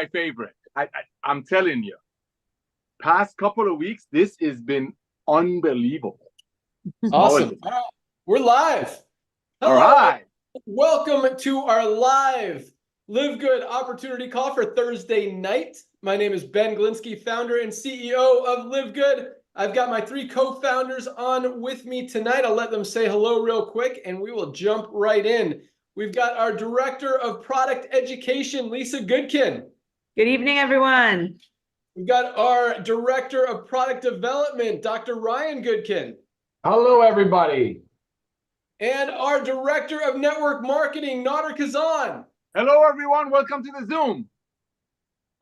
my favorite. I'm telling you, past couple of weeks, this has been unbelievable. Awesome. All right. We're live. All Hello. right. Welcome to our live LiveGood opportunity call for Thursday night. My name is Ben Glinsky, founder and CEO of LiveGood. I've got my three co-founders on with me tonight. I'll let them say hello real quick and we will jump right in. We've got our Director of Product Education, Lisa Goodkin. Good evening, everyone. We've got our Director of Product Development, Dr. Ryan Goodkin. Hello, everybody. And our Director of Network Marketing, Nader Kazan. Hello, everyone. Welcome to the Zoom.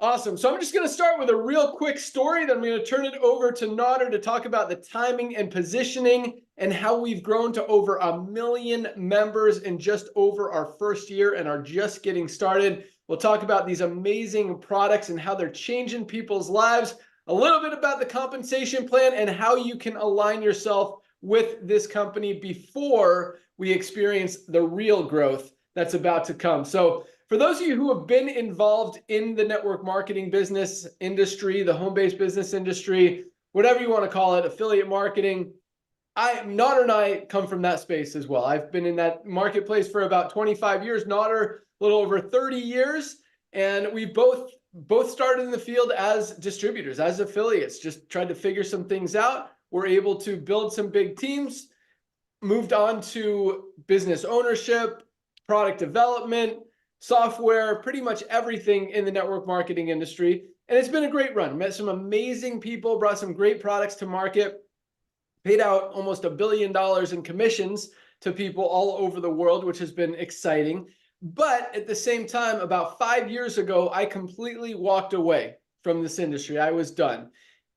Awesome. So I'm just going to start with a real quick story. Then I'm going to turn it over to Nader to talk about the timing and positioning and how we've grown to over 1 million members in just over our first year and are just getting started. We'll talk about these amazing products and how they're changing people's lives, a little bit about the compensation plan and how you can align yourself with this company before we experience the real growth that's about to come. So for those of you who have been involved in the network marketing business industry, the home-based business industry, whatever you want to call it, affiliate marketing, Nader and I come from that space as well. I've been in that marketplace for about 25 years, Nader a little over 30 years, and we both started in the field as distributors, as affiliates, just tried to figure some things out. We're able to build some big teams, moved on to business ownership, product development, software, pretty much everything in the network marketing industry. And it's been a great run. Met some amazing people, brought some great products to market, paid out almost $1 billion in commissions to people all over the world, which has been exciting. But at the same time, about 5 years ago, I completely walked away from this industry. I was done.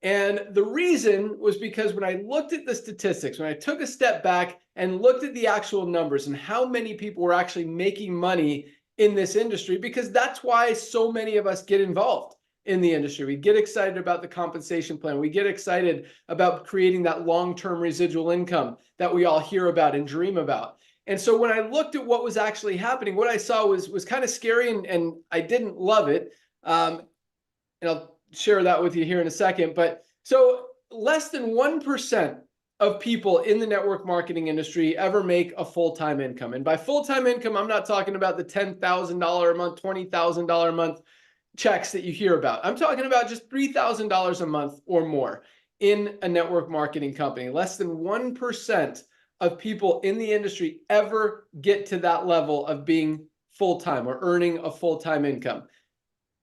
And the reason was because when I looked at the statistics, when I took a step back and looked at the actual numbers and how many people were actually making money in this industry, because that's why so many of us get involved in the industry. We get excited about the compensation plan. We get excited about creating that long-term residual income that we all hear about and dream about. And so when I looked at what was actually happening, what I saw was kind of scary and I didn't love it. And I'll share that with you here in a second. But so less than 1% of people in the network marketing industry ever make a full-time income. And by full-time income, I'm not talking about the $10,000 a month, $20,000 a month checks that you hear about. I'm talking about just $3,000 a month or more in a network marketing company. Less than 1% of people in the industry ever get to that level of being full-time or earning a full-time income.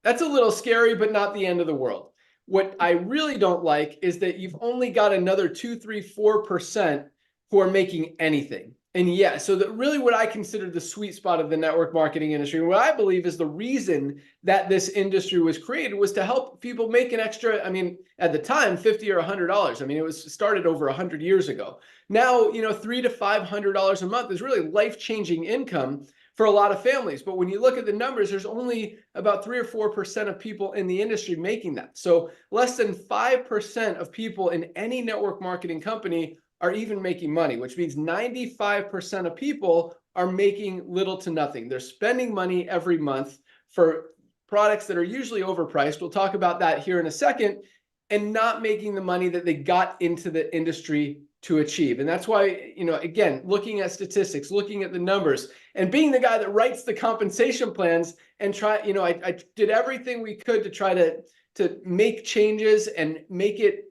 That's a little scary, but not the end of the world. What I really don't like is that you've only got another 2, 3, 4% who are making anything. And yeah, so that really what I consider the sweet spot of the network marketing industry, what I believe is the reason that this industry was created was to help people make an extra, I mean, at the time, $50 or $100. I mean, it was started over 100 years ago. Now, you know, $300 to $500 a month is really life-changing income for a lot of families. But when you look at the numbers, there's only about 3 or 4% of people in the industry making that. So less than 5% of people in any network marketing company are even making money, which means 95% of people are making little to nothing. They're spending money every month for products that are usually overpriced. We'll talk about that here in a second, and not making the money that they got into the industry to achieve. And that's why, you know, again, looking at statistics, looking at the numbers, and being the guy that writes the compensation plans and try, you know, I did everything we could to try to make changes and make it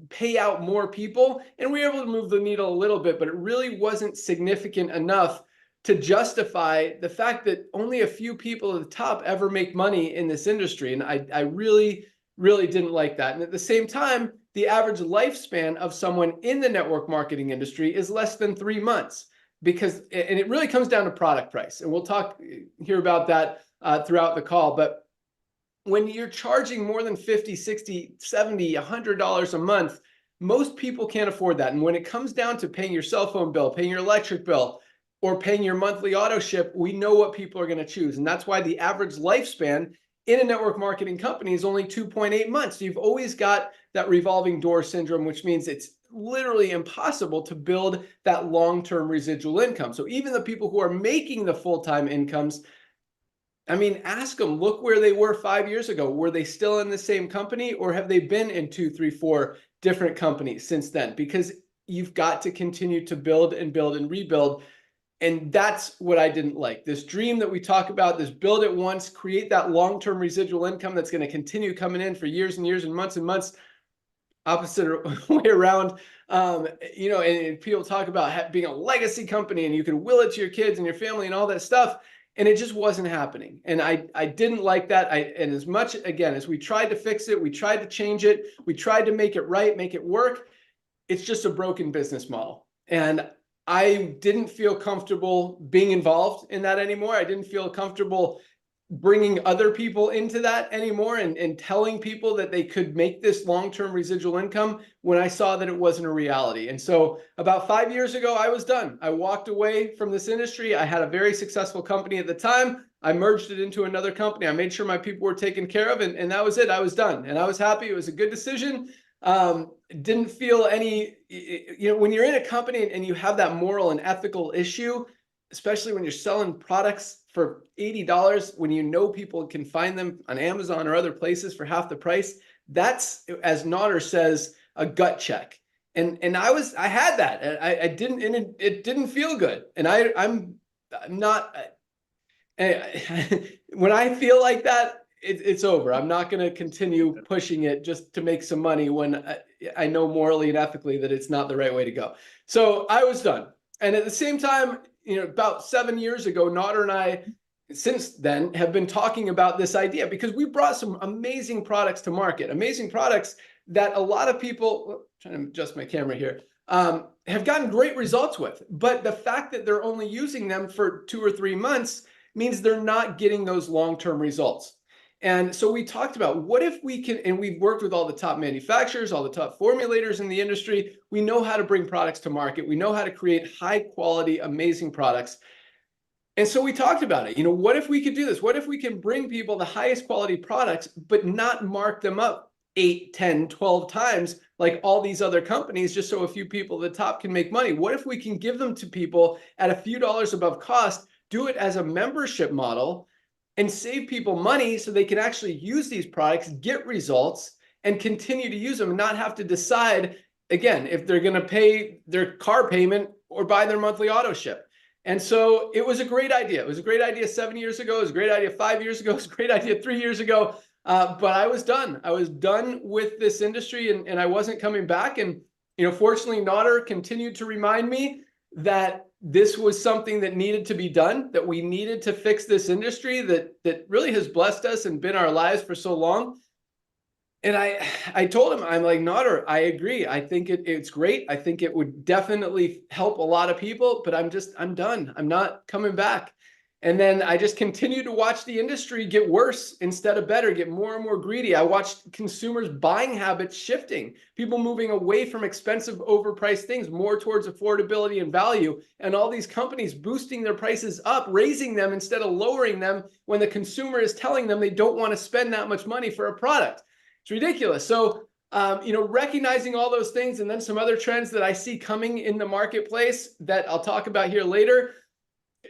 pay out more people. And we were able to move the needle a little bit, but it really wasn't significant enough to justify the fact that only a few people at the top ever make money in this industry. And I really, really didn't like that. And at the same time, the average lifespan of someone in the network marketing industry is less than 3 months, because, and it really comes down to product price. And we'll hear about that throughout the call. But when you're charging more than $50, $60, $70, $100 a month, most people can't afford that. And when it comes down to paying your cell phone bill, paying your electric bill, or paying your monthly auto ship, we know what people are going to choose. And that's why the average lifespan in a network marketing company is only 2.8 months. So you've always got that revolving door syndrome, which means it's literally impossible to build that long-term residual income. So even the people who are making the full-time incomes, I mean, ask them, look where they were 5 years ago. Were they still in the same company, or have they been in 2, 3, 4 different companies since then? Because you've got to continue to build and build and rebuild. And that's what I didn't like. This dream that we talk about, this build it once, create that long-term residual income that's going to continue coming in for years and years and months, opposite way around. You know, and people talk about being a legacy company and you can will it to your kids and your family and all that stuff. And it just wasn't happening. And I didn't like that. And as much, again, as we tried to fix it, we tried to change it, we tried to make it right, make it work, it's just a broken business model. And I didn't feel comfortable being involved in that anymore. I didn't feel comfortable bringing other people into that anymore and telling people that they could make this long-term residual income when I saw that it wasn't a reality. And so about 5 years ago, I was done. I walked away from this industry. I had a very successful company at the time. I merged it into another company. I made sure my people were taken care of, and that was it. I was done, and I was happy. It was a good decision. Didn't feel any, you know, when you're in a company and you have that moral and ethical issue, especially when you're selling products for $80, when you know people can find them on Amazon or other places for half the price, that's, as Nodder says, a gut check. And I had that. I didn't, and it didn't feel good. And I'm not, when I feel like that, it's over. I'm not going to continue pushing it just to make some money when I know morally and ethically that it's not the right way to go. So I was done. And at the same time, you know, about 7 years ago, Nodder and I, since then, have been talking about this idea because we brought some amazing products to market, amazing products that a lot of people, trying to adjust my camera here, have gotten great results with. But the fact that they're only using them for 2 or 3 months means they're not getting those long-term results. And so we talked about what if we can, and we've worked with all the top manufacturers, all the top formulators in the industry. We know how to bring products to market. We know how to create high quality, amazing products. And so we talked about it. You know, what if we could do this? What if we can bring people the highest quality products, but not mark them up 8, 10, 12 times like all these other companies, just so a few people at the top can make money? What if we can give them to people at a few dollars above cost, do it as a membership model, and save people money so they can actually use these products, get results, and continue to use them and not have to decide, again, if they're going to pay their car payment or buy their monthly auto ship. And so it was a great idea. It was a great idea 7 years ago. It was a great idea 5 years ago. It was a great idea 3 years ago. But I was done. I was done with this industry, and I wasn't coming back. And, you know, fortunately, Nodder continued to remind me that this was something that needed to be done, that we needed to fix this industry that really has blessed us and been our lives for so long. And I told him, I'm like, Nodder, I agree. I think it's great. I think it would definitely help a lot of people, but I'm done. I'm not coming back. And then I just continued to watch the industry get worse instead of better, get more and more greedy. I watched consumers' buying habits shifting, people moving away from expensive, overpriced things, more towards affordability and value, and all these companies boosting their prices up, raising them instead of lowering them when the consumer is telling them they don't want to spend that much money for a product. It's ridiculous. So, you know, recognizing all those things, and then some other trends that I see coming in the marketplace that I'll talk about here later,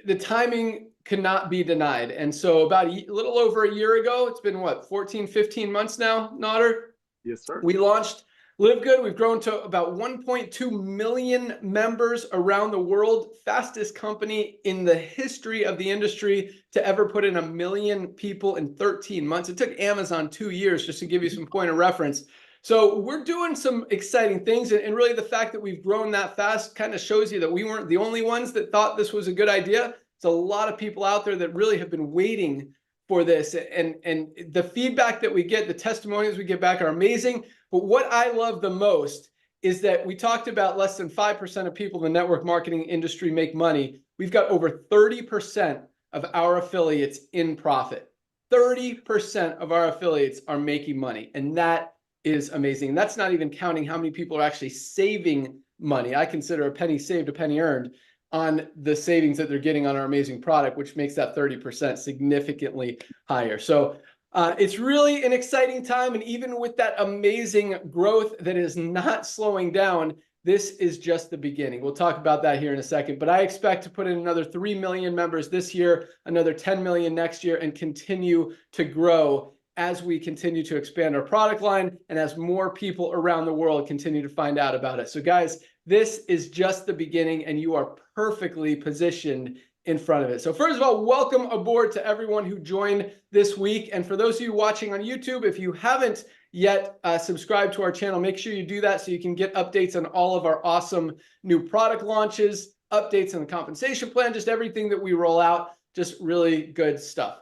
the timing cannot be denied. And so about a little over a year ago, it's been what, 14, 15 months now, Nodder? Yes, sir. We launched LiveGood. We've grown to about 1.2 million members around the world, fastest company in the history of the industry to ever put in 1 million people in 13 months. It took Amazon 2 years, just to give you some point of reference. So we're doing some exciting things. And really the fact that we've grown that fast kind of shows you that we weren't the only ones that thought this was a good idea. There's a lot of people out there that really have been waiting for this. And the feedback that we get, the testimonials we get back are amazing. But what I love the most is that we talked about less than 5% of people in the network marketing industry make money. We've got over 30% of our affiliates in profit. 30% of our affiliates are making money. And that is amazing. And that's not even counting how many people are actually saving money. I consider a penny saved, a penny earned on the savings that they're getting on our amazing product, which makes that 30% significantly higher. So it's really an exciting time. And even with that amazing growth that is not slowing down, this is just the beginning. We'll talk about that here in a second, but I expect to put in another 3 million members this year, another 10 million next year, and continue to grow as we continue to expand our product line and as more people around the world continue to find out about it. So guys, this is just the beginning and you are perfectly positioned in front of it. So first of all, welcome aboard to everyone who joined this week. And for those of you watching on YouTube, if you haven't yet subscribed to our channel, make sure you do that so you can get updates on all of our awesome new product launches, updates on the compensation plan, just everything that we roll out, just really good stuff.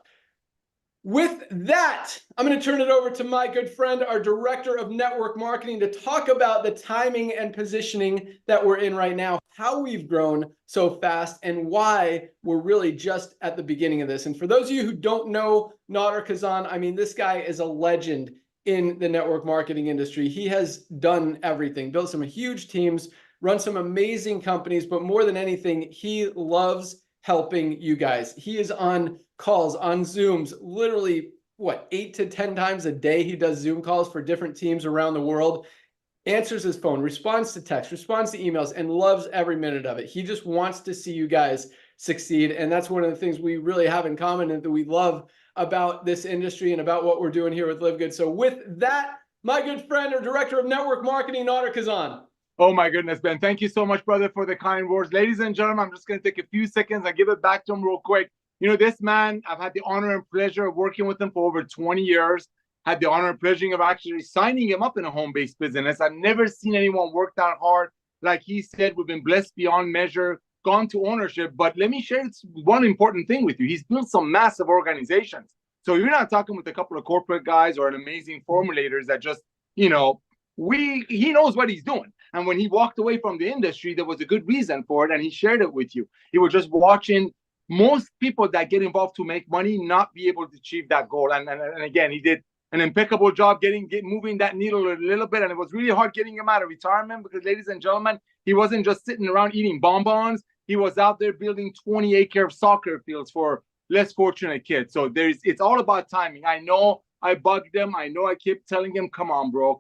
With that, I'm going to turn it over to my good friend, our Director of Network Marketing, to talk about the timing and positioning that we're in right now, how we've grown so fast, and why we're really just at the beginning of this. And for those of you who don't know Nader Kazan, I mean, this guy is a legend in the network marketing industry. He has done everything, built some huge teams, run some amazing companies, but more than anything, he loves helping you guys. He is on calls, on Zooms, literally, what, 8 to 10 times a day he does Zoom calls for different teams around the world, answers his phone, responds to text, responds to emails, and loves every minute of it. He just wants to see you guys succeed. And that's one of the things we really have in common and that we love about this industry and about what we're doing here with LiveGood. So with that, my good friend, our Director of Network Marketing, Nader Kazan. Oh my goodness, Ben. Thank you so much, brother, for the kind words. Ladies and gentlemen, I'm just going to take a few seconds and give it back to him real quick. You know, this man, I've had the honor and pleasure of working with him for over 20 years. Had the honor and pleasure of actually signing him up in a home-based business. I've never seen anyone work that hard. Like he said, we've been blessed beyond measure, gone to ownership. But let me share one important thing with you. He's built some massive organizations. So you're not talking with a couple of corporate guys or an amazing formulators that just, you know, he knows what he's doing. And when he walked away from the industry, there was a good reason for it, and he shared it with you. He was just watching most people that get involved to make money not be able to achieve that goal. And again, he did an impeccable job moving that needle a little bit, and it was really hard getting him out of retirement because, ladies and gentlemen, he wasn't just sitting around eating bonbons. He was out there building 20-acre soccer fields for less fortunate kids. So it's all about timing. I know I bugged him. I know I kept telling him, come on, bro.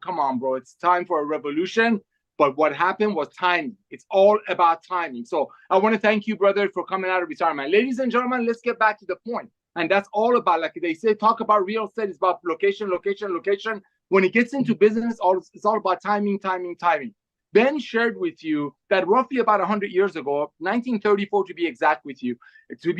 It's time for a revolution. But what happened was timing. It's all about timing. So I want to thank you, brother, for coming out of retirement. Ladies and gentlemen, let's get back to the point. And that's all about, like they say, talk about real estate. It's about location. When it gets into business, it's all about timing. Ben shared with you that roughly about 100 years ago, 1934 to be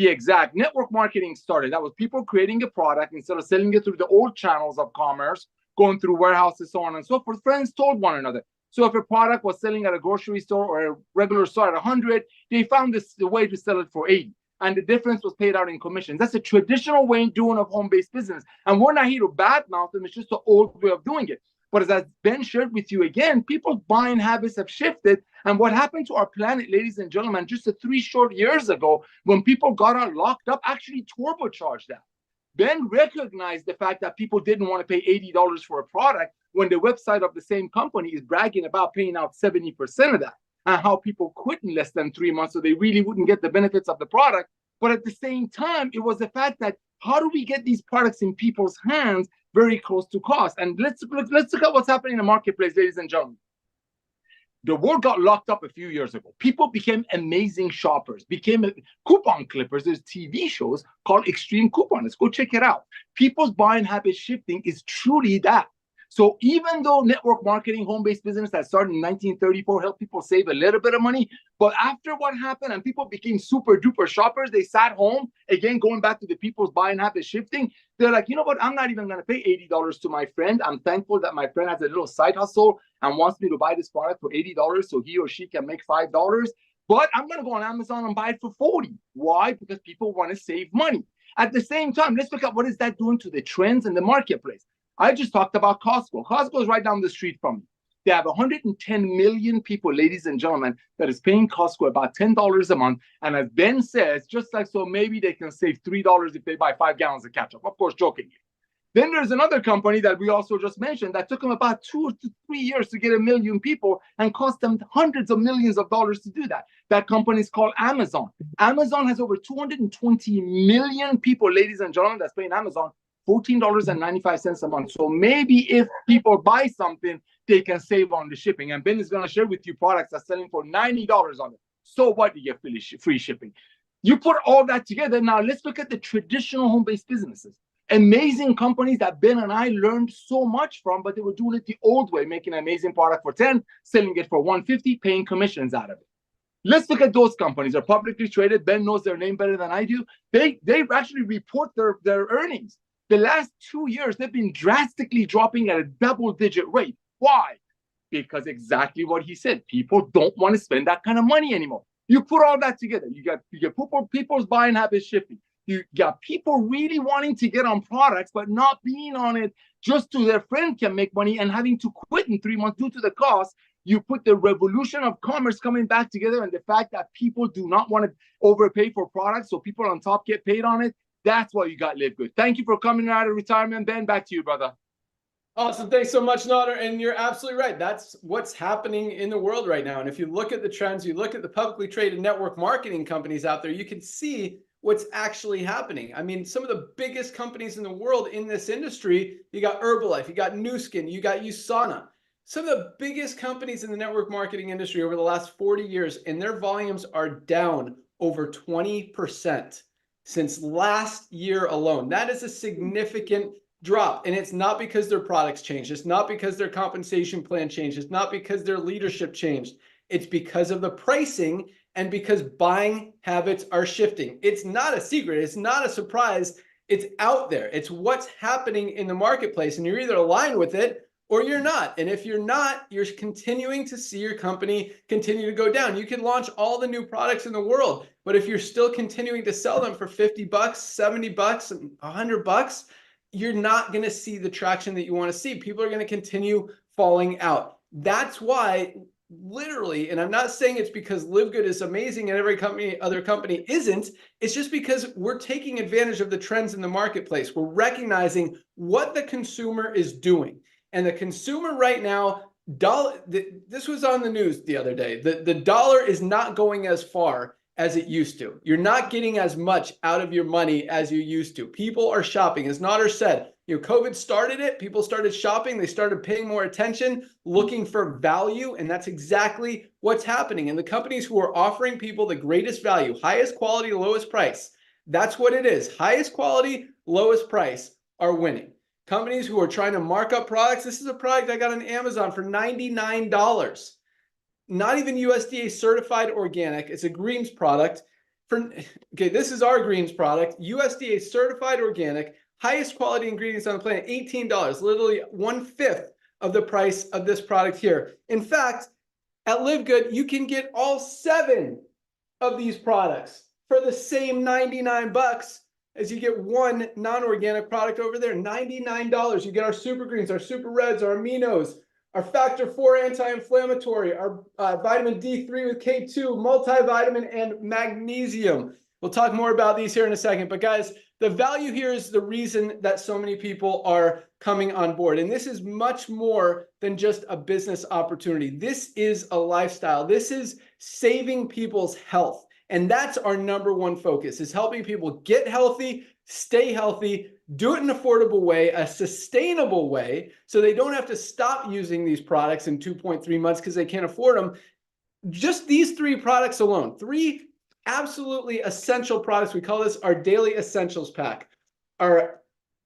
exact, network marketing started. That was people creating a product instead of selling it through the old channels of commerce, going through warehouses, so on and so forth. Friends told one another. So if a product was selling at a grocery store or a regular store at 100, they found the way to sell it for 80. And the difference was paid out in commissions. That's a traditional way of doing of home-based business. And we're not here to badmouth them. It's just the old way of doing it. But as Ben shared with you again, people's buying habits have shifted. And what happened to our planet, ladies and gentlemen, just 3 short years ago, when people got out locked up, actually turbocharged that. Ben recognized the fact that people didn't want to pay $80 for a product when the website of the same company is bragging about paying out 70% of that, and how people quit in less than 3 months so they really wouldn't get the benefits of the product. But at the same time, it was the fact that how do we get these products in people's hands very close to cost? And let's look at what's happening in the marketplace, ladies and gentlemen. The world got locked up a few years ago. People became amazing shoppers, became coupon clippers. There's TV shows called Extreme Coupon. Let's go check it out. People's buying habit shifting is truly that. So even though network marketing, home-based business that started in 1934 helped people save a little bit of money, but after what happened and people became super duper shoppers, they sat home, again, going back to the people's buying habit shifting, they're like, you know what, I'm not even going to pay $80 to my friend. I'm thankful that my friend has a little side hustle and wants me to buy this product for $80 so he or she can make $5. But I'm going to go on Amazon and buy it for $40. Why? Because people want to save money. At the same time, let's look at what is that doing to the trends in the marketplace. I just talked about Costco. Costco is right down the street from me. They have 110 million people, ladies and gentlemen, that is paying Costco about $10 a month. And as Ben says, just like so, maybe they can save $3 if they buy 5 gallons of ketchup. Of course, jokingly. Then there's another company that we also just mentioned that took them about 2 to 3 years to get 1 million people and cost them hundreds of millions of dollars to do that. That company is called Amazon. Amazon has over 220 million people, ladies and gentlemen, that's paying Amazon $14.95 a month. So maybe if people buy something, they can save on the shipping. And Ben is going to share with you products that's selling for $90 on it. So what? You get free shipping. You put all that together. Now let's look at the traditional home-based businesses. Amazing companies that Ben and I learned so much from, but they were doing it the old way, making an amazing product for 10, selling it for 150, paying commissions out of it. Let's look at those companies. They're publicly traded. Ben knows their name better than I do. They actually report their earnings. The last 2 years, they've been drastically dropping at a double-digit rate. Why? Because exactly what he said. People don't want to spend that kind of money anymore. You put all that together. You get people's buying habits shifting. You got people really wanting to get on products, but not being on it just so their friend can make money and having to quit in 3 months due to the cost. You put the revolution of commerce coming back together and the fact that people do not want to overpay for products, so people on top get paid on it. That's why you got LiveGood. Thank you for coming out of retirement, Ben. Back to you, brother. Awesome. Thanks so much, Nader. And you're absolutely right. That's what's happening in the world right now. And if you look at the trends, you look at the publicly traded network marketing companies out there, you can see what's actually happening. I mean, some of the biggest companies in the world in this industry, you got Herbalife, you got Nu Skin, you got USANA. Some of the biggest companies in the network marketing industry over the last 40 years, and their volumes are down over 20% since last year alone. That is a significant drop. And it's not because their products changed. It's not because their compensation plan changed. It's not because their leadership changed. It's because of the pricing and because buying habits are shifting. It's not a secret. It's not a surprise. It's out there. It's what's happening in the marketplace. And you're either aligned with it or you're not. And if you're not, you're continuing to see your company continue to go down. You can launch all the new products in the world, but if you're still continuing to sell them for $50, $70, and $100, you're not going to see the traction that you want to see. People are going to continue falling out. That's why, literally, and I'm not saying it's because LiveGood is amazing and every other company isn't. It's just because we're taking advantage of the trends in the marketplace. We're recognizing what the consumer is doing. And the consumer right now, this was on the news the other day. The dollar is not going as far as it used to. You're not getting as much out of your money as you used to. People are shopping. As Nader said, COVID started it. People started shopping. They started paying more attention, looking for value. And that's exactly what's happening. And the companies who are offering people the greatest value, highest quality, lowest price, that's what it is. Highest quality, lowest price are winning. Companies who are trying to mark up products. This is a product I got on Amazon for $99. Not even USDA certified organic. It's a greens product. This is our greens product. USDA certified organic, highest quality ingredients on the planet, $18, literally 1/5 of the price of this product here. In fact, at LiveGood, you can get all 7 of these products for the same $99 as you get one non-organic product over there. $99. You get our super greens, our super reds, our aminos, our factor 4 anti-inflammatory, our vitamin D3 with K2, multivitamin, and magnesium. We'll talk more about these here in a second. But guys, the value here is the reason that so many people are coming on board. And this is much more than just a business opportunity. This is a lifestyle. This is saving people's health. And that's our #1 focus, is helping people get healthy, stay healthy, do it in an affordable way, a sustainable way, so they don't have to stop using these products in 2.3 months because they can't afford them. Just these 3 products alone, 3 absolutely essential products. We call this our daily essentials pack. Our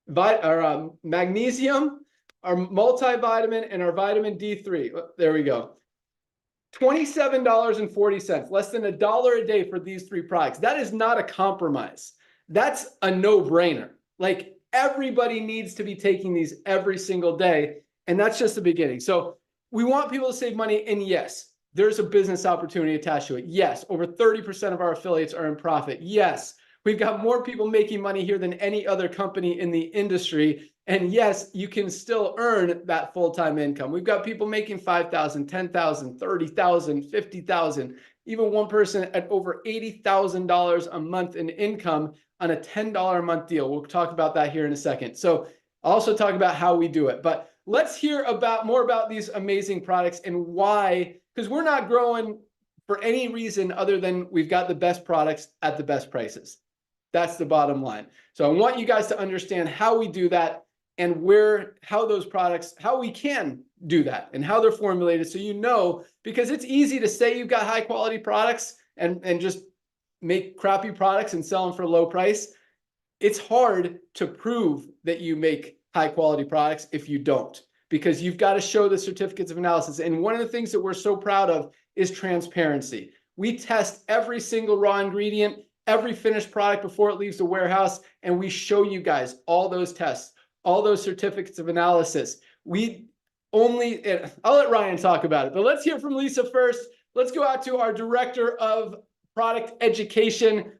magnesium, our multivitamin, and our vitamin D3. There we go. $27.40, less than $1 a day for these 3 products. That is not a compromise. That's a no-brainer. Like, everybody needs to be taking these every single day, and that's just the beginning. So we want people to save money, and yes, there's a business opportunity attached to it. Yes, over 30% of our affiliates are in profit. Yes, we've got more people making money here than any other company in the industry. And yes, you can still earn that full-time income. We've got people making $5,000, $10,000, $30,000, $50,000, even one person at over $80,000 a month in income on a $10 a month deal. We'll talk about that here in a second. So I'll also talk about how we do it. But let's hear more about these amazing products and why, because we're not growing for any reason other than we've got the best products at the best prices. That's the bottom line. So I want you guys to understand how we do that. and how we can do that and how they're formulated. So, because it's easy to say you've got high quality products and just make crappy products and sell them for a low price. It's hard to prove that you make high quality products if you don't, because you've got to show the certificates of analysis. And one of the things that we're so proud of is transparency. We test every single raw ingredient, every finished product before it leaves the warehouse, and we show you guys all those tests, all those certificates of analysis. I'll let Ryan talk about it, but let's hear from Lisa first. Let's go out to our director of product education,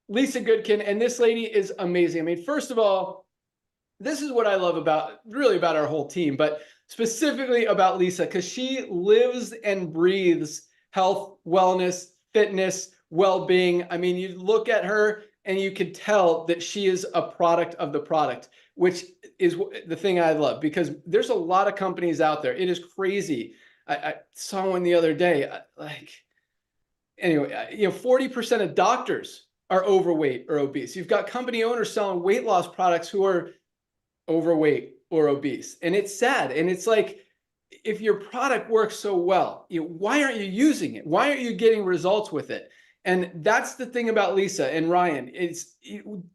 Lisa Goodkin, and this lady is amazing. I mean, first of all, this is what I love about our whole team, but specifically about Lisa, because she lives and breathes health, wellness, fitness, well-being. I mean, you look at her and you can tell that she is a product of the product, which is the thing I love, because there's a lot of companies out there. It is crazy. I saw one the other day, 40% of doctors are overweight or obese. You've got company owners selling weight loss products who are overweight or obese. And it's sad. And it's like, if your product works so well, why aren't you using it? Why aren't you getting results with it? And that's the thing about Lisa and Ryan.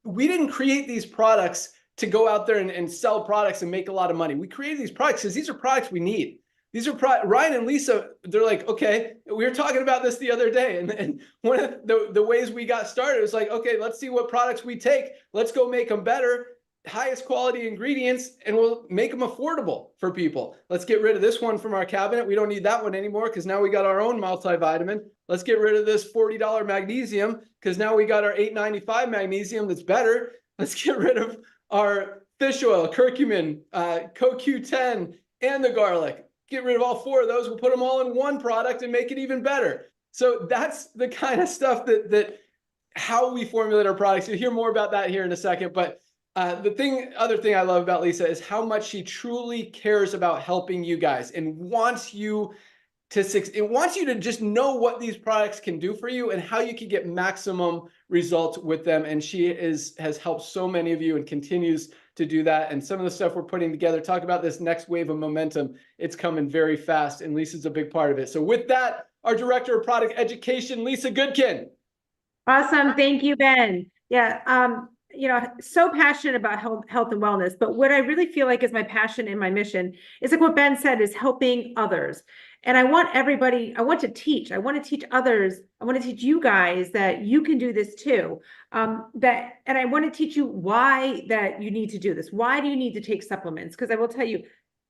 We didn't create these products to go out there and sell products and make a lot of money. We created these products because these are products we need. These are Ryan and Lisa, they're like, okay, we were talking about this the other day. And one of the ways we got started was like, okay, let's see what products we take. Let's go make them better, highest quality ingredients, and we'll make them affordable for people. Let's get rid of this one from our cabinet. We don't need that one anymore because now we got our own multivitamin. Let's get rid of this $40 magnesium because now we got our $8.95 magnesium that's better. Let's get rid of our fish oil, curcumin, CoQ10, and the garlic. Get rid of all four of those. We'll put them all in one product and make it even better. So that's the kind of stuff that how we formulate our products. You'll hear more about that here in a second. But other thing I love about Lisa is how much she truly cares about helping you guys and wants you to just know what these products can do for you and how you can get maximum results with them. And she has helped so many of you and continues to do that. And some of the stuff we're putting together, talk about this next wave of momentum. It's coming very fast, and Lisa's a big part of it. So with that, our director of product education, Lisa Goodkin. Awesome. Thank you, Ben. Yeah. So passionate about health and wellness, but what I really feel like is my passion and my mission is like what Ben said, is helping others. And I want to teach others. I want to teach you guys that you can do this too. And I want to teach you why that you need to do this. Why do you need to take supplements? Because I will tell you,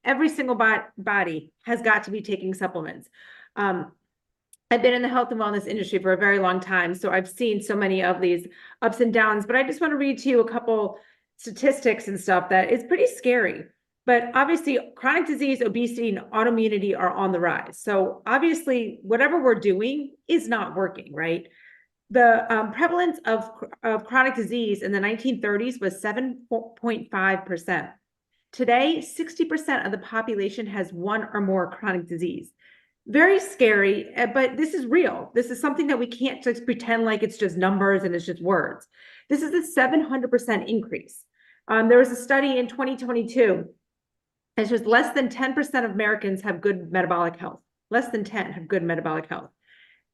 every single body has got to be taking supplements. I've been in the health and wellness industry for a very long time, so I've seen so many of these ups and downs, but I just want to read to you a couple statistics and stuff that is pretty scary. But obviously, chronic disease, obesity, and autoimmunity are on the rise. So obviously, whatever we're doing is not working, right? The prevalence of chronic disease in the 1930s was 7.5%. Today, 60% of the population has one or more chronic disease. Very scary, but this is real. This is something that we can't just pretend like it's just numbers and it's just words. This is a 700% increase. There was a study in 2022. It's just less than 10% of Americans have good metabolic health. Less than 10 have good metabolic health.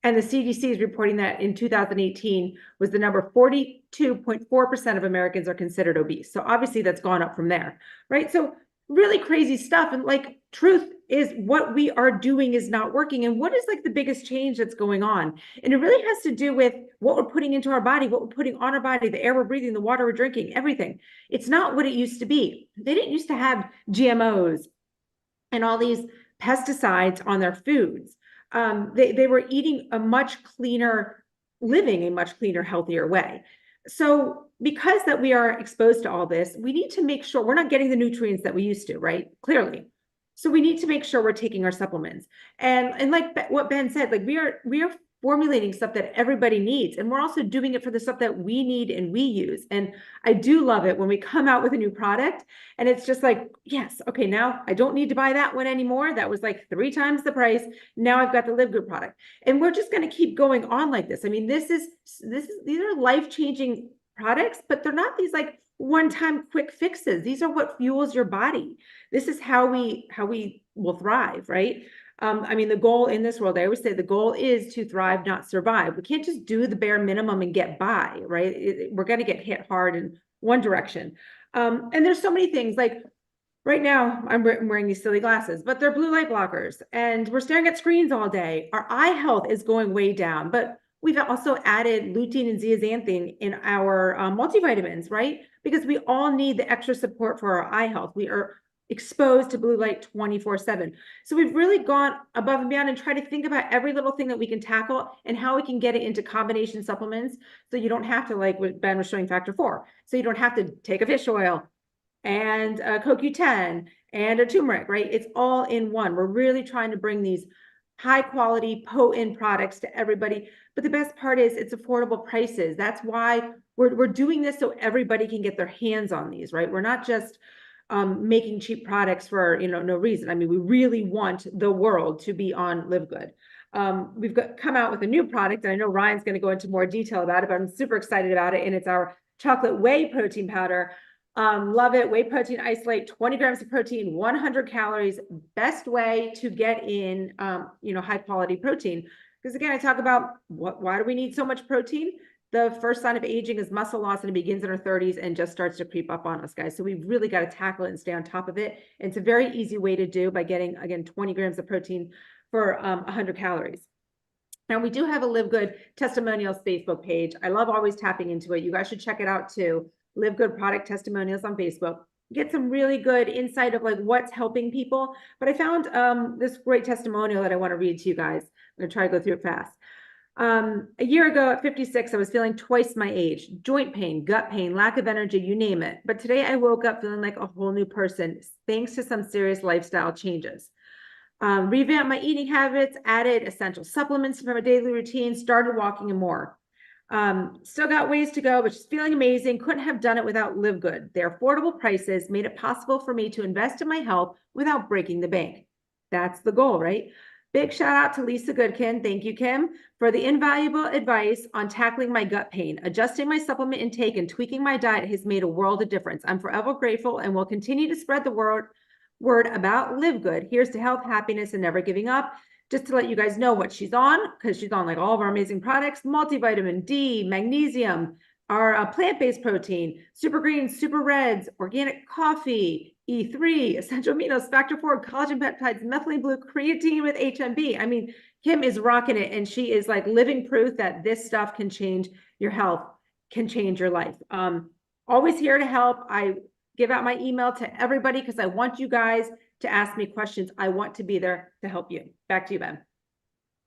And the CDC is reporting that in 2018 was the number 42.4% of Americans are considered obese. So obviously that's gone up from there, right? So really crazy stuff. And like, truth is what we are doing is not working. And what is like the biggest change that's going on? And it really has to do with what we're putting into our body, what we're putting on our body, the air we're breathing, the water we're drinking, everything. It's not what it used to be. They didn't used to have GMOs and all these pesticides on their foods. They were eating a much cleaner, living a much cleaner, healthier way. So because that we are exposed to all this, we need to make sure we're not getting the nutrients that we used to, right? Clearly. So we need to make sure we're taking our supplements. And like what Ben said, like we are formulating stuff that everybody needs. And we're also doing it for the stuff that we need and we use. And I do love it when we come out with a new product and it's just like, yes, okay, now I don't need to buy that one anymore. That was like 3 times the price. Now I've got the LiveGood product. And we're just going to keep going on like this. I mean, these are life-changing products, but they're not these like one-time quick fixes. These are what fuels your body. This is how we will thrive, right? I mean, the goal in this world, I always say the goal is to thrive, not survive. We can't just do the bare minimum and get by, right? We're going to get hit hard in one direction. And there's so many things like right now I'm wearing these silly glasses, but they're blue light blockers and we're staring at screens all day. Our eye health is going way down, but we've also added lutein and zeaxanthin in our multivitamins, right? Because we all need the extra support for our eye health. We are exposed to blue light 24/7. So we've really gone above and beyond and try to think about every little thing that we can tackle and how we can get it into combination supplements. So you don't have to, like what Ben was showing, factor 4. So you don't have to take a fish oil and a CoQ10 and a turmeric, right? It's all in one. We're really trying to bring these high quality, potent products to everybody. But the best part is it's affordable prices. That's why we're doing this so everybody can get their hands on these, right? We're not just making cheap products for, no reason. I mean, we really want the world to be on LiveGood. We've come out with a new product, and I know Ryan's going to go into more detail about it, but I'm super excited about it. And it's our chocolate whey protein powder. Love it. Whey protein isolate, 20 grams of protein, 100 calories, best way to get in, high quality protein. Because again, I talk about why do we need so much protein? The first sign of aging is muscle loss, and it begins in our 30s and just starts to creep up on us, guys. So we've really got to tackle it and stay on top of it. And it's a very easy way to do by getting, again, 20 grams of protein for 100 calories. Now, we do have a LiveGood testimonials Facebook page. I love always tapping into it. You guys should check it out too. LiveGood product testimonials on Facebook. Get some really good insight of like what's helping people. But I found this great testimonial that I want to read to you guys. I'm going to try to go through it fast. A year ago at 56, I was feeling twice my age, joint pain, gut pain, lack of energy, you name it. But today I woke up feeling like a whole new person, thanks to some serious lifestyle changes. Revamped my eating habits, added essential supplements for my daily routine, started walking and more. Still got ways to go, but just feeling amazing. Couldn't have done it without LiveGood. Their affordable prices made it possible for me to invest in my health without breaking the bank. That's the goal, right? Big shout out to Lisa Goodkin. Thank you, Kim, for the invaluable advice on tackling my gut pain. Adjusting my supplement intake and tweaking my diet has made a world of difference. I'm forever grateful and will continue to spread the word about LiveGood. Here's to health, happiness, and never giving up. Just to let you guys know what she's on, because she's on like all of our amazing products: multivitamin D, magnesium, our plant-based protein, super greens, super reds, organic coffee, E3, essential aminos, factor 4, collagen peptides, methylene blue, creatine with HMB. I mean, Kim is rocking it, and she is like living proof that this stuff can change your health, can change your life. Always here to help. I give out my email to everybody because I want you guys to ask me questions. I want to be there to help you. Back to you, Ben.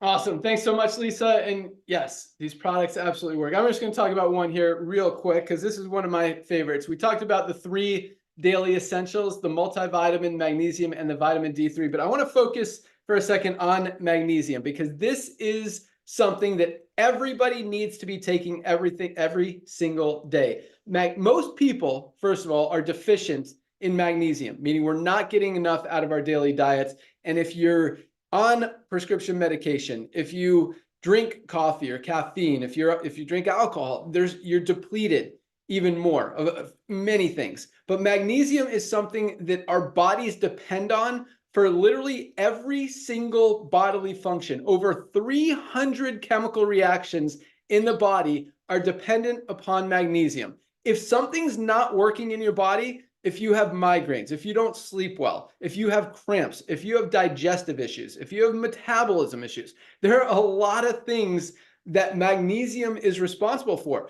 Awesome. Thanks so much, Lisa. And yes, these products absolutely work. I'm just going to talk about one here real quick because this is one of my favorites. We talked about the 3 daily essentials, the multivitamin, magnesium, and the vitamin D3. But I want to focus for a second on magnesium because this is something that everybody needs to be taking every single day. Most people, first of all, are deficient in magnesium, meaning we're not getting enough out of our daily diets. And if you're on prescription medication, if you drink coffee or caffeine, if you drink alcohol, you're depleted even more of many things. But magnesium is something that our bodies depend on for literally every single bodily function. Over 300 chemical reactions in the body are dependent upon magnesium. If something's not working in your body, if you have migraines, if you don't sleep well, if you have cramps, if you have digestive issues, if you have metabolism issues, there are a lot of things that magnesium is responsible for.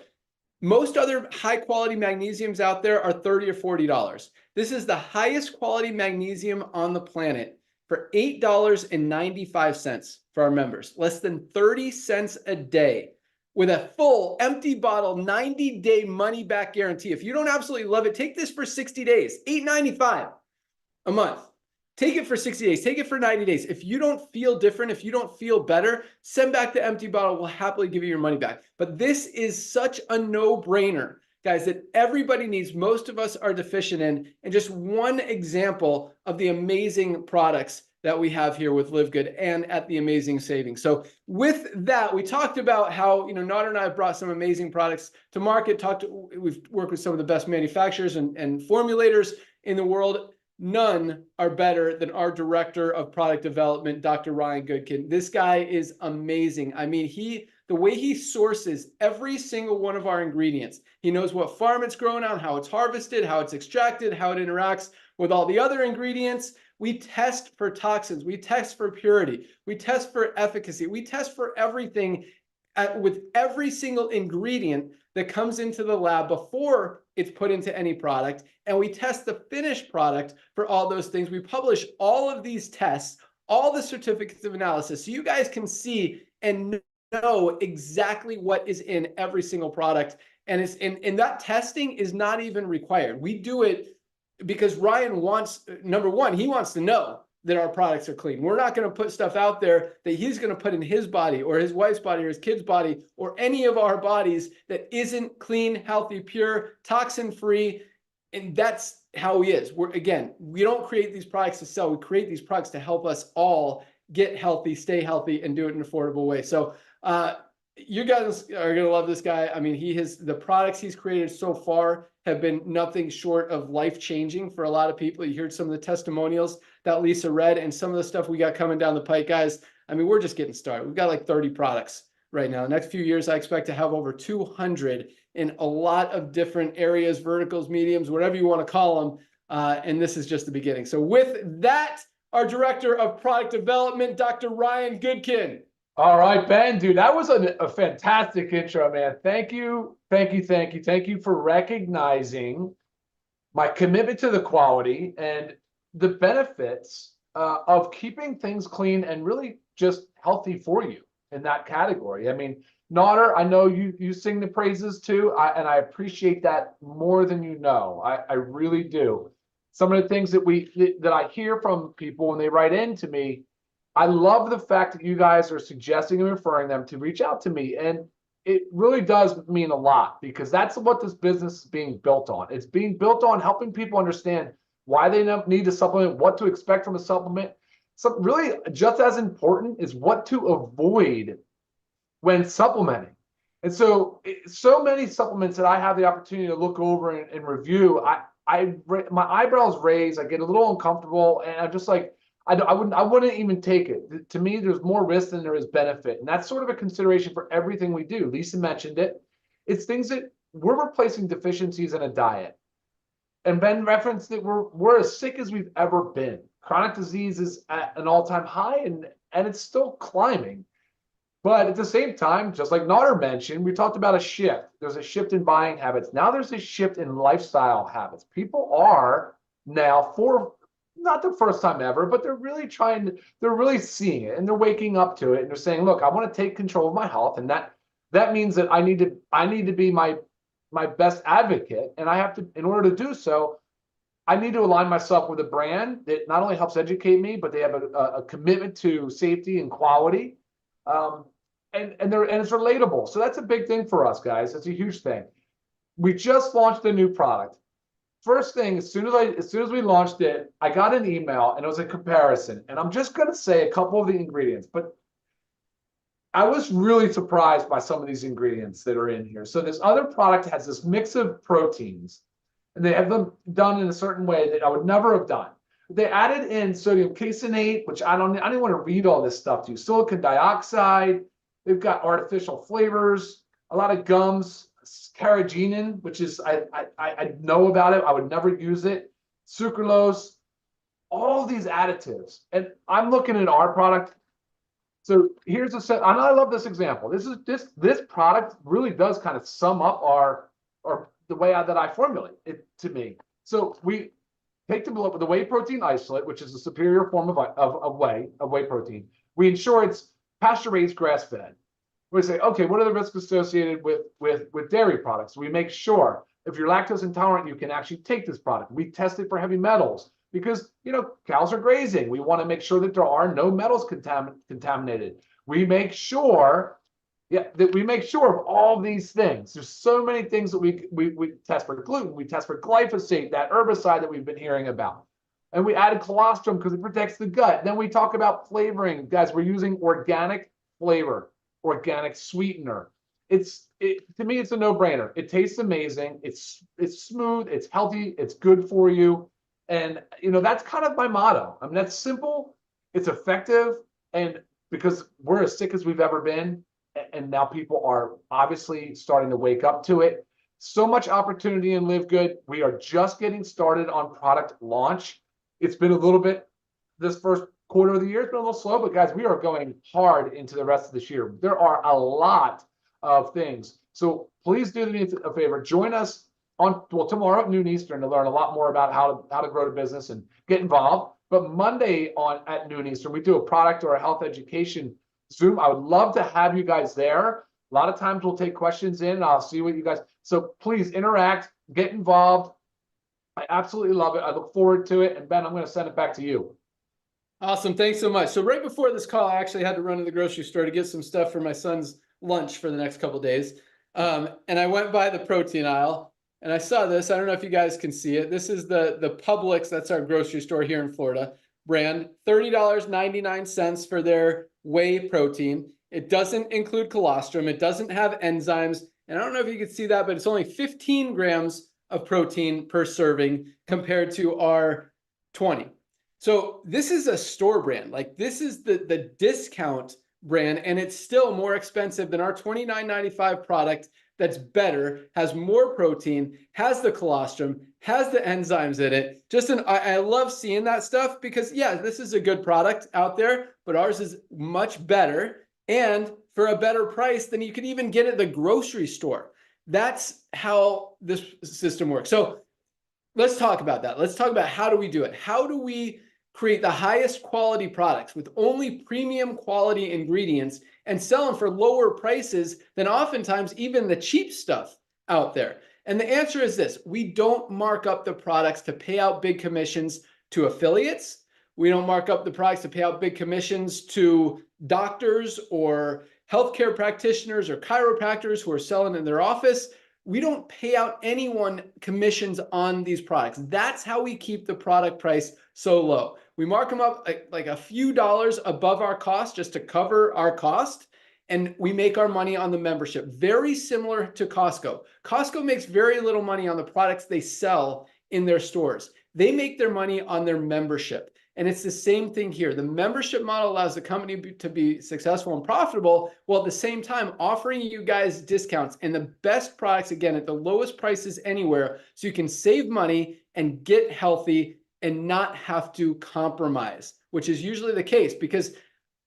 Most other high quality magnesiums out there are $30 or $40. This is the highest quality magnesium on the planet for $8.95 for our members, less than 30 cents a day. With a full empty bottle 90-day money back guarantee. If you don't absolutely love it, take this for 60 days, $8.95 a month. Take it for 60 days, take it for 90 days. If you don't feel different, if you don't feel better, send back the empty bottle. We'll happily give you your money back. But this is such a no-brainer, guys, that everybody needs. Most of us are deficient in, and just one example of the amazing products that we have here with LiveGood and at the amazing savings. So with that, we talked about how, Nader and I have brought some amazing products to market. We've worked with some of the best manufacturers and formulators in the world. None are better than our director of product development, Dr. Ryan Goodkin. This guy is amazing. I mean, the way he sources every single one of our ingredients, he knows what farm it's grown on, how it's harvested, how it's extracted, how it interacts with all the other ingredients. We test for toxins, we test for purity, we test for efficacy, we test for everything with every single ingredient that comes into the lab before it's put into any product. And we test the finished product for all those things. We publish all of these tests, all the certificates of analysis, so you guys can see and know exactly what is in every single product. And that testing is not even required. We do it because Ryan wants, number one, he wants to know that our products are clean. We're not going to put stuff out there that he's going to put in his body or his wife's body or his kid's body or any of our bodies that isn't clean, healthy, pure, toxin-free. And that's how he is. We don't create these products to sell. We create these products to help us all get healthy, stay healthy, and do it in an affordable way. So you guys are going to love this guy. I mean, the products he's created so far have been nothing short of life-changing for a lot of people. You heard some of the testimonials that Lisa read and some of the stuff we got coming down the pike, guys. I mean, we're just getting started. We've got like 30 products right now. The next few years, I expect to have over 200 in a lot of different areas, verticals, mediums, whatever you want to call them. And this is just the beginning. So with that, our Director of Product Development, Dr. Ryan Goodkin. All right, Ben, dude, that was a fantastic intro, man. Thank you for recognizing my commitment to the quality and the benefits of keeping things clean and really just healthy for you in that category. I mean, Nader, I know you sing the praises too, and I appreciate that more than you know. I really do. Some of the things that I hear from people when they write in to me, I love the fact that you guys are suggesting and referring them to reach out to me. And it really does mean a lot because that's what this business is being built on. It's being built on helping people understand why they need a supplement, what to expect from a supplement. So really just as important is what to avoid when supplementing. And so many supplements that I have the opportunity to look over and review, my eyebrows raise, I get a little uncomfortable, and I'm just like, I wouldn't even take it. To me, there's more risk than there is benefit. And that's sort of a consideration for everything we do. Lisa mentioned it. It's things that we're replacing deficiencies in a diet. And Ben referenced that we're as sick as we've ever been. Chronic disease is at an all-time high, and it's still climbing. But at the same time, just like Nader mentioned, we talked about a shift. There's a shift in buying habits. Now there's a shift in lifestyle habits. People are now, for not the first time ever, but they're really seeing it, and they're waking up to it, and they're saying, look, I want to take control of my health, and that means that I need to be my best advocate, and I have to, in order to do so, I need to align myself with a brand that not only helps educate me, but they have a commitment to safety and quality, and it's relatable. So that's a big thing for us, guys. That's a huge thing. We just launched a new product. First thing, as soon as we launched it, I got an email and it was a comparison. And I'm just going to say a couple of the ingredients, but I was really surprised by some of these ingredients that are in here. So this other product has this mix of proteins, and they have them done in a certain way that I would never have done. They added in sodium caseinate, which I don't even want to read all this stuff to you. Silicon dioxide. They've got artificial flavors, a lot of gums. Carrageenan, which is I know about it, I would never use it. Sucralose, all these additives, and I'm looking at our product. So here's and I love this example. This product really does kind of sum up the way that I formulate it to me. So we take the whey protein isolate, which is a superior form of whey protein. We ensure it's pasture raised, grass fed. We say, okay, what are the risks associated with dairy products? We make sure if you're lactose intolerant, you can actually take this product. We test it for heavy metals because, cows are grazing. We want to make sure that there are no metals contaminated. We make sure of all these things. There's so many things that we test for gluten. We test for glyphosate, that herbicide that we've been hearing about. And we added colostrum because it protects the gut. Then we talk about flavoring. Guys, we're using organic flavor, organic sweetener. To me, it's a no-brainer. It tastes amazing. It's smooth, it's healthy, it's good for you. And that's kind of my motto. I mean, that's simple, it's effective, and because we're as sick as we've ever been, and now people are obviously starting to wake up to it. So much opportunity in LiveGood. We are just getting started on product launch. It's been a little bit, this first quarter of the year, it's been a little slow, but guys, we are going hard into the rest of this year. There are a lot of things. So please do me a favor, join us tomorrow at noon Eastern to learn a lot more about how to grow the business and get involved. But Monday at noon Eastern, we do a product or a health education Zoom. I would love to have you guys there. A lot of times we'll take questions in and I'll see what you guys, so please interact, get involved. I absolutely love it. I look forward to it. And Ben, I'm going to send it back to you. Awesome. Thanks so much. So right before this call, I actually had to run to the grocery store to get some stuff for my son's lunch for the next couple of days. And I went by the protein aisle and I saw this. I don't know if you guys can see it. This is the Publix, that's our grocery store here in Florida, brand, $30.99 for their whey protein. It doesn't include colostrum. It doesn't have enzymes. And I don't know if you can see that, but it's only 15 grams of protein per serving compared to our 20. So this is a store brand. Like, this is the discount brand, and it's still more expensive than our $29.95 product that's better, has more protein, has the colostrum, has the enzymes in it. I love seeing that stuff because, yeah, this is a good product out there, but ours is much better and for a better price than you could even get at the grocery store. That's how this system works. So let's talk about that. Let's talk about how do we do it? How do we create the highest quality products with only premium quality ingredients and sell them for lower prices than oftentimes even the cheap stuff out there? And the answer is this: we don't mark up the products to pay out big commissions to affiliates. We don't mark up the products to pay out big commissions to doctors or healthcare practitioners or chiropractors who are selling in their office. We don't pay out anyone commissions on these products. That's how we keep the product price so low. We mark them up like a few dollars above our cost just to cover our cost, and we make our money on the membership. Very similar to Costco. Costco makes very little money on the products they sell in their stores. They make their money on their membership. And it's the same thing here. The membership model allows the company to be successful and profitable, while at the same time offering you guys discounts and the best products, again, at the lowest prices anywhere, so you can save money and get healthy and not have to compromise, which is usually the case because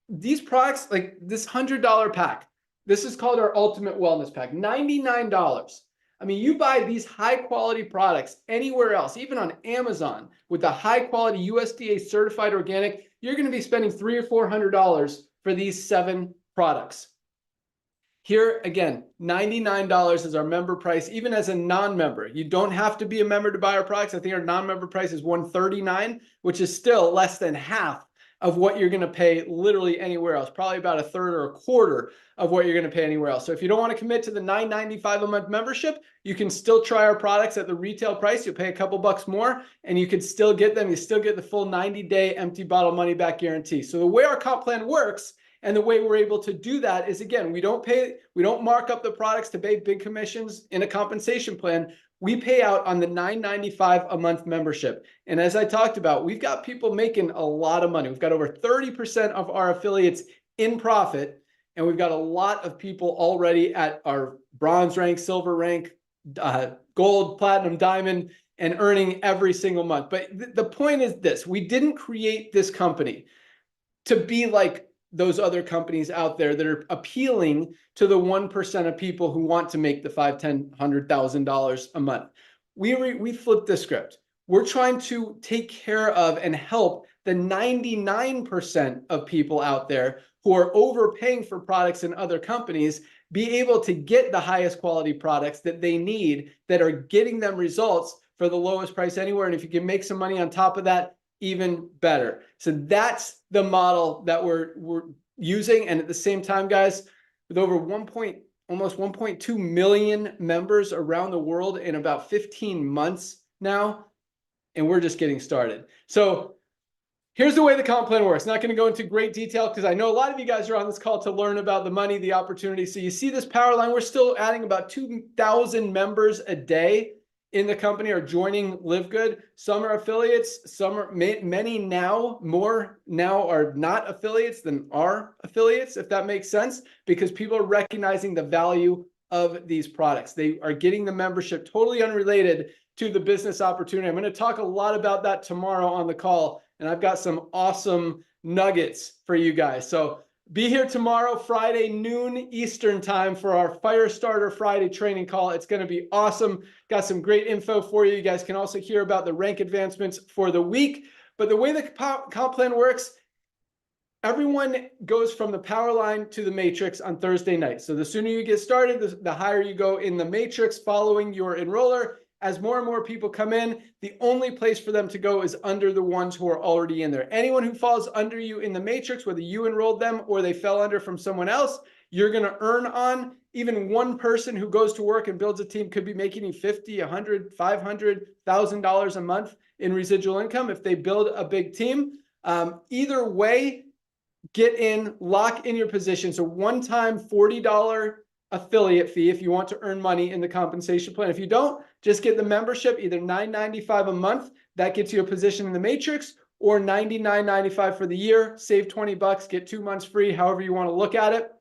these products, like this $100 pack, this is called our Ultimate Wellness Pack, $99. I mean, you buy these high quality products anywhere else, even on Amazon, with the high quality USDA certified organic, you're going to be spending $300 or $400 for these 7 products. Here, again, $99 is our member price, even as a non-member. You don't have to be a member to buy our products. I think our non-member price is $139, which is still less than half of what you're going to pay literally anywhere else, probably about a third or a quarter of what you're going to pay anywhere else. So if you don't want to commit to the $9.95 a month membership, you can still try our products at the retail price. You'll pay a couple bucks more and you can still get them. You still get the full 90-day empty bottle money back guarantee. So the way our comp plan works and the way we're able to do that is, again, we don't mark up the products to pay big commissions in a compensation plan. We pay out on the $9.95 a month membership. And as I talked about, we've got people making a lot of money. We've got over 30% of our affiliates in profit, and we've got a lot of people already at our bronze rank, silver rank, gold, platinum, diamond, and earning every single month. But the point is this: we didn't create this company to be like those other companies out there that are appealing to the 1% of people who want to make the $5,000, $10,000, $100,000 a month. We flipped the script. We're trying to take care of and help the 99% of people out there who are overpaying for products in other companies be able to get the highest quality products that they need, that are getting them results for the lowest price anywhere. And if you can make some money on top of that, even better. So that's the model that we're using. And at the same time, guys, with over almost 1.2 million members around the world in about 15 months now, and we're just getting started. So here's the way the comp plan works. Not going to go into great detail because I know a lot of you guys are on this call to learn about the money, the opportunity. So you see this power line, we're still adding about 2,000 members a day in the company are joining LiveGood. Some are affiliates, some are many now, more now are not affiliates than are affiliates, if that makes sense, because people are recognizing the value of these products. They are getting the membership totally unrelated to the business opportunity. I'm going to talk a lot about that tomorrow on the call, and I've got some awesome nuggets for you guys. So be here tomorrow, Friday, noon Eastern time for our Firestarter Friday training call. It's going to be awesome. Got some great info for you. You guys can also hear about the rank advancements for the week. But the way the comp plan works, everyone goes from the power line to the matrix on Thursday night. So the sooner you get started, the higher you go in the matrix following your enroller. As more and more people come in, the only place for them to go is under the ones who are already in there. Anyone who falls under you in the matrix, whether you enrolled them or they fell under from someone else, you're going to earn on. Even one person who goes to work and builds a team could be making you $50, $100, $500, $1,000 a month in residual income if they build a big team. Either way, get in, lock in your position. So one-time $40 affiliate fee if you want to earn money in the compensation plan. If you don't, just get the membership, either $9.95 a month, that gets you a position in the matrix, or $99.95 for the year, save 20 bucks, get 2 months free, however you want to look at it.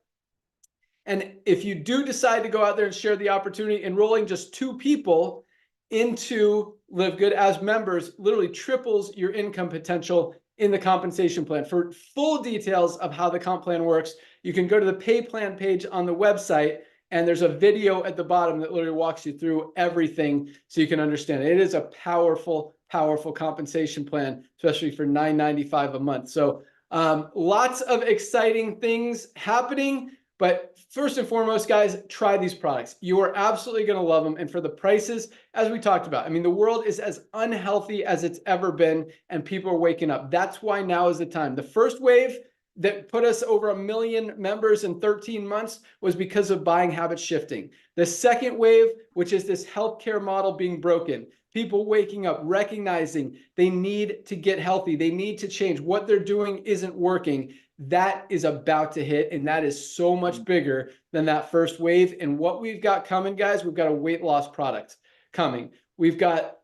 And if you do decide to go out there and share the opportunity, enrolling just 2 people into LiveGood as members literally triples your income potential in the compensation plan. For full details of how the comp plan works, you can go to the pay plan page on the website, and there's a video at the bottom that literally walks you through everything so you can understand it. It is a powerful, powerful compensation plan, especially for $9.95 a month. So lots of exciting things happening. But first and foremost, guys, try these products. You are absolutely going to love them. And for the prices, as we talked about, I mean, the world is as unhealthy as it's ever been, and people are waking up. That's why now is the time. The first wave that put us over 1 million members in 13 months was because of buying habit shifting. The second wave, which is this healthcare model being broken, people waking up, recognizing they need to get healthy, they need to change, what they're doing isn't working. That is about to hit, and that is so much bigger than that first wave. And what we've got coming, guys, we've got a weight loss product coming. We've got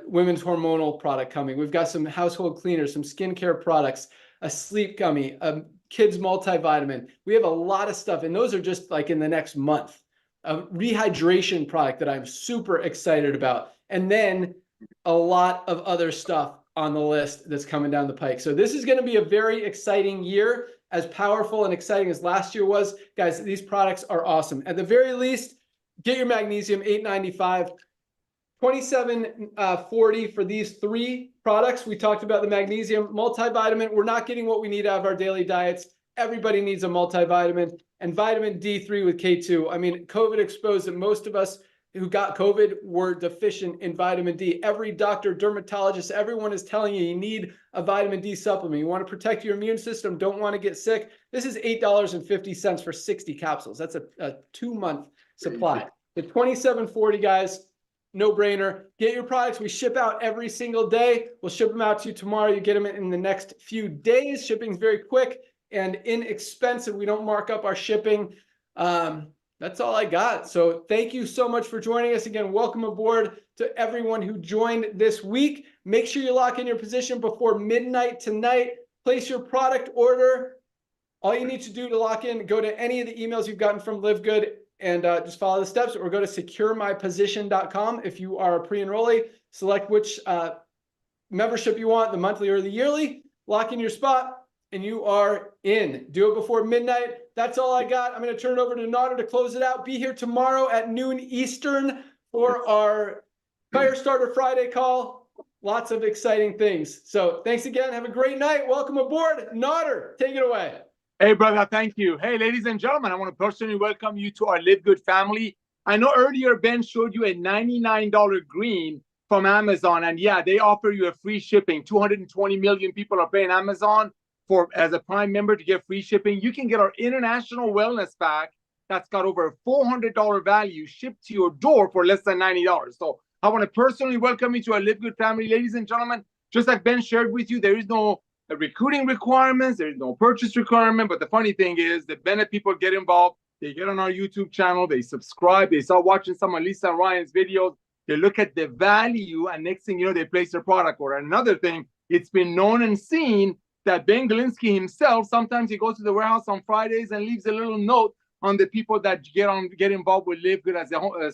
women's hormonal product coming. We've got some household cleaners, some skincare products, a sleep gummy, a kids multivitamin. We have a lot of stuff, and those are just like in the next month. A rehydration product that I'm super excited about. And then a lot of other stuff on the list that's coming down the pike. So this is going to be a very exciting year, as powerful and exciting as last year was. Guys, these products are awesome. At the very least, get your magnesium, $8.95, $27.40 for these 3 products. We talked about the magnesium multivitamin. We're not getting what we need out of our daily diets. Everybody needs a multivitamin. And vitamin D3 with K2. I mean, COVID exposed that most of us who got COVID were deficient in vitamin D. Every doctor, dermatologist, everyone is telling you need a vitamin D supplement. You want to protect your immune system, don't want to get sick. This is $8.50 for 60 capsules. That's a 2-month supply. The $27.40, guys, no brainer. Get your products. We ship out every single day. We'll ship them out to you tomorrow. You get them in the next few days. Shipping is very quick and inexpensive. We don't mark up our shipping. That's all I got. So thank you so much for joining us. Again, welcome aboard to everyone who joined this week. Make sure you lock in your position before midnight tonight. Place your product order. All you need to do to lock in, go to any of the emails you've gotten from LiveGood and just follow the steps, or go to securemyposition.com. If you are a pre-enrollee, select which membership you want, the monthly or the yearly, lock in your spot, and you are in. Do it before midnight. That's all I got. I'm going to turn it over to Nader to close it out. Be here tomorrow at noon Eastern for our Firestarter Friday call. Lots of exciting things. So thanks again. Have a great night. Welcome aboard. Nader, take it away. Hey, brother, thank you. Hey, ladies and gentlemen, I want to personally welcome you to our LiveGood family. I know earlier Ben showed you a $99 green from Amazon, and yeah, they offer you a free shipping. 220 million people are paying Amazon as a Prime member to get free shipping. You can get our international wellness pack that's got over a $400 value shipped to your door for less than $90. So I want to personally welcome you to our LiveGood family. Ladies and gentlemen, just like Ben shared with you, there is no recruiting requirements, there is no purchase requirement. But the funny thing is that Ben and people get involved. They get on our YouTube channel, they subscribe, they start watching some of Lisa and Ryan's videos. They look at the value, and next thing you know, they place their product order. Another thing, it's been known and seen that Ben Galinsky himself, sometimes he goes to the warehouse on Fridays and leaves a little note on the people that get involved with LiveGood as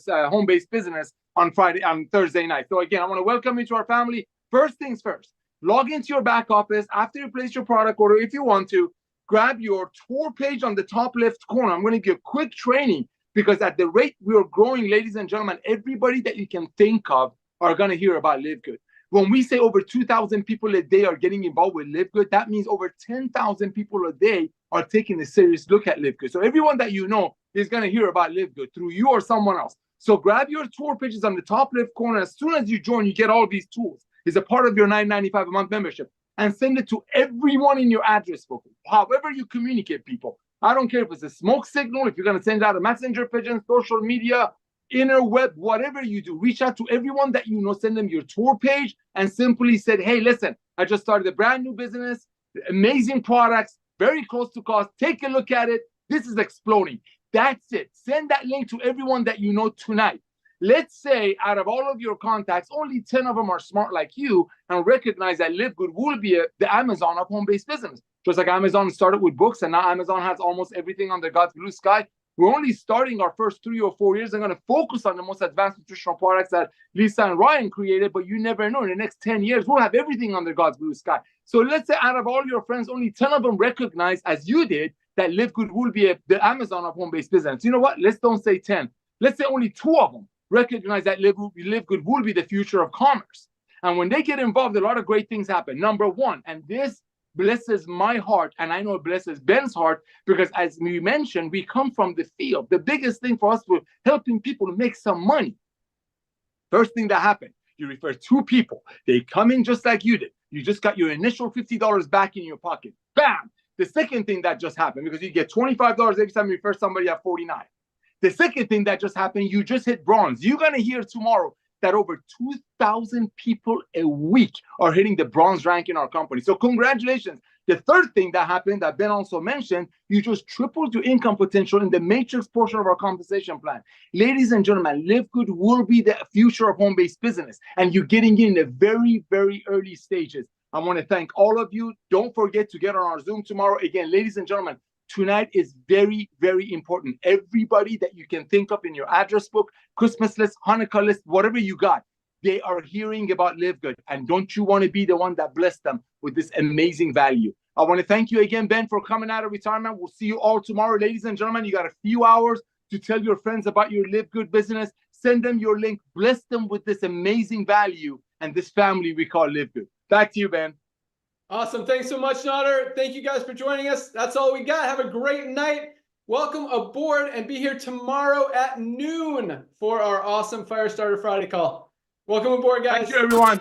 a home-based business on Thursday night. So again, I want to welcome you to our family. First things first, log into your back office after you place your product order. If you want to, grab your tour page on the top left corner. I'm going to give quick training, because at the rate we are growing, ladies and gentlemen, everybody that you can think of are going to hear about LiveGood. When we say over 2,000 people a day are getting involved with LiveGood, that means over 10,000 people a day are taking a serious look at LiveGood. So everyone that you know is going to hear about LiveGood through you or someone else. So grab your tour pages on the top left corner. As soon as you join, you get all these tools. It's a part of your $9.95 a month membership. And send it to everyone in your address book, however you communicate people. I don't care if it's a smoke signal, if you're going to send out a messenger pigeon, social media, interweb, whatever you do, reach out to everyone that you know, send them your tour page, and simply said, hey, listen, I just started a brand new business, amazing products, very close to cost. Take a look at it. This is exploding. That's it. Send that link to everyone that you know tonight. Let's say out of all of your contacts, only 10 of them are smart like you and recognize that LiveGood will be the Amazon of home-based business. Just like Amazon started with books, and now Amazon has almost everything under God's blue sky. We're only starting our first 3 or 4 years. I'm going to focus on the most advanced nutritional products that Lisa and Ryan created, but you never know. In the next 10 years, we'll have everything under God's blue sky. So let's say out of all your friends, only 10 of them recognize, as you did, that LiveGood will be the Amazon of home-based business. You know what? Let's don't say 10. Let's say only 2 of them recognize that LiveGood will be the future of commerce. And when they get involved, a lot of great things happen. Number one, and this blesses my heart, and I know it blesses Ben's heart, because as we mentioned, we come from the field. The biggest thing for us was helping people to make some money. First thing that happened, you refer 2 people. They come in just like you did. You just got your initial $50 back in your pocket. Bam! The second thing that just happened, because you get $25 every time you refer somebody at 49. The second thing that just happened, you just hit bronze. You're going to hear tomorrow that over 2,000 people a week are hitting the bronze rank in our company. So congratulations. The third thing that happened that Ben also mentioned, you just tripled your income potential in the matrix portion of our compensation plan. Ladies and gentlemen, LiveGood will be the future of home-based business, and you're getting in the very, very early stages. I want to thank all of you. Don't forget to get on our Zoom tomorrow. Again, ladies and gentlemen, tonight is very, very important. Everybody that you can think of in your address book, Christmas list, Hanukkah list, whatever you got, they are hearing about LiveGood. And don't you want to be the one that blessed them with this amazing value? I want to thank you again, Ben, for coming out of retirement. We'll see you all tomorrow. Ladies and gentlemen, you got a few hours to tell your friends about your LiveGood business. Send them your link. Bless them with this amazing value and this family we call LiveGood. Back to you, Ben. Awesome. Thanks so much, Nader. Thank you guys for joining us. That's all we got. Have a great night. Welcome aboard, and be here tomorrow at noon for our awesome Firestarter Friday call. Welcome aboard, guys. Thank you, everyone.